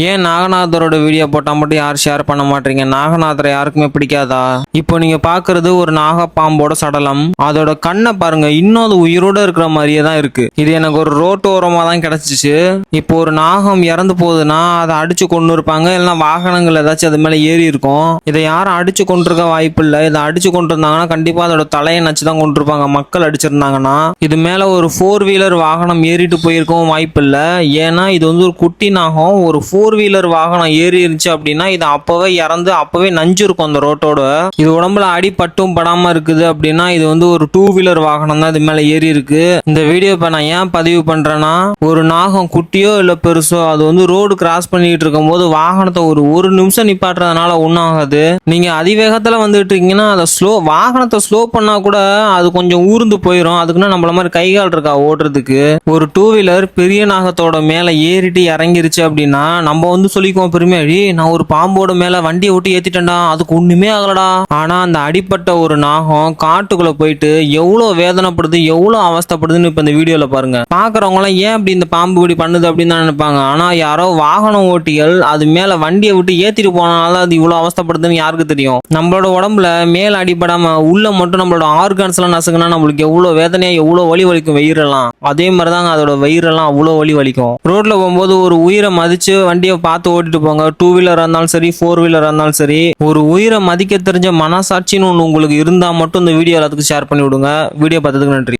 ஏன் நாகநாதரோட வீடியோ போட்டா மட்டும் யாரும் ஷேர் பண்ண மாட்டீங்க? நாகநாதரை யாருக்குமே பிடிக்காதா? இப்போ நீங்க பாக்குறது ஒரு நாகப்பாம்போட சடலம். அதோட கண்ணை பாருங்க, இன்னும் அது உயிரோட இருக்கிற மாதிரியே தான் இருக்கு. இது எனக்கு ஒரு ரோட்டோரமா தான் கிடைச்சிச்சு. இப்போ ஒரு நாகம் இறந்து போகுதுன்னா அதை அடிச்சு கொண்டு இருப்பாங்க, இல்லைன்னா வாகனங்கள் ஏதாச்சும் அது மேல ஏறி இருக்கும். இதை யாரும் அடிச்சு கொண்டிருக்க வாய்ப்பு இல்லை. இதை அடிச்சு கொண்டு இருந்தாங்கன்னா கண்டிப்பா அதோட தலையை நச்சு தான் கொண்டு இருப்பாங்க. மக்கள் அடிச்சிருந்தாங்கன்னா இது மேல ஒரு 4 வீலர் வாகனம் ஏறிட்டு போயிருக்கவும் வாய்ப்பு இல்லை. ஏன்னா இது வந்து ஒரு குட்டி நாகம். ஒரு 4 வீலர் வாகனம் ஏறி இருந்துச்சு அப்படின்னா இது அப்பவே இறந்து அப்பவே நஞ்சு இருக்கும் அந்த ரோட்டோட. இது உடம்புல அடிபட்டும் படாம இருக்குது அப்படின்னா இது வந்து ஒரு 2 வீலர் வாகனம் தான் இது மேல ஏறி இருக்கு. இந்த வீடியோ இப்ப நான் ஏன் பதிவு பண்றேன்னா, ஒரு நாகம் குட்டியோ இல்ல பெருசோ அது வந்து ரோடு கிராஸ் பண்ணிட்டு இருக்கும் போது வாகனத்தை ஒரு நிமிஷம் நிப்பாட்டுறதுனால ஒன்றும் ஆகாது. நீங்க அதிவேகத்துல வந்துட்டு இருக்கீங்கன்னா அதை வாகனத்தை ஸ்லோ பண்ணா கூட அது கொஞ்சம் ஊர்ந்து போயிடும். அதுக்குன்னா நம்மள மாதிரி கைகால் இருக்கா ஓடுறதுக்கு? ஒரு 2 வீலர் பெரிய நாகத்தோட மேல ஏறிட்டு இறங்கிருச்சு அப்படின்னா நம்ம வந்து சொல்லிக்குவோம் பெருமையாடி, நான் ஒரு பாம்போட மேல வண்டியை விட்டு ஏத்திட்டேன்டா, அதுக்கு ஒண்ணுமே ஆகலடா. ஆனா அந்த அடிப்பட்ட ஒரு நாகம் காட்டுக்குள்ள போயிட்டு எவ்வளவு வேதனைப்படுது, எவ்வளவு அவஸ்தைப்படுதுன்னு இப்ப இந்த வீடியோல பாருங்க. பாக்குறவங்க எல்லாம் ஏன் இப்படி இந்த பாம்பு இப்படி பண்ணுது அப்படின்னு தான் நினைப்பாங்க. ஆனா யாரோ வாகன ஓட்டிகள் அது மேல வண்டியை விட்டு ஏத்திட்டு போனால அது இவ்வளவு அவஸ்தைப்படுதுன்னு யாருக்கு தெரியும்? நம்மளோட உடம்புல மேல அடிபடாம உள்ள மட்டும் நம்மளோட ஆர்கான்ஸ் எல்லாம் நசுக்குனா நம்மளுக்கு எவ்வளவு வேதனையா எவ்வளவு வலி வலிக்கும் வயிறெல்லாம். அதே மாதிரிதாங்க அதோட வயிறெல்லாம் அவ்வளவு வலி வலிக்கும். ரோட்ல போகும்போது ஒரு உயிரை மதிச்சு வண்டியை பார்த்து ஓட்டிட்டு போங்க. 2 வீலரா இருந்தாலும் சரி, 4 வீலரா இருந்தாலும் சரி. ஒரு உயிரை மதிக்க தெரிஞ்ச மனசாட்சின்னு ஒண்ணு உங்களுக்கு இருந்தா மட்டும் இந்த வீடியோ எல்லாத்துக்கும் ஷேர் பண்ணி விடுங்க. வீடியோ பார்த்ததுக்கு நன்றி.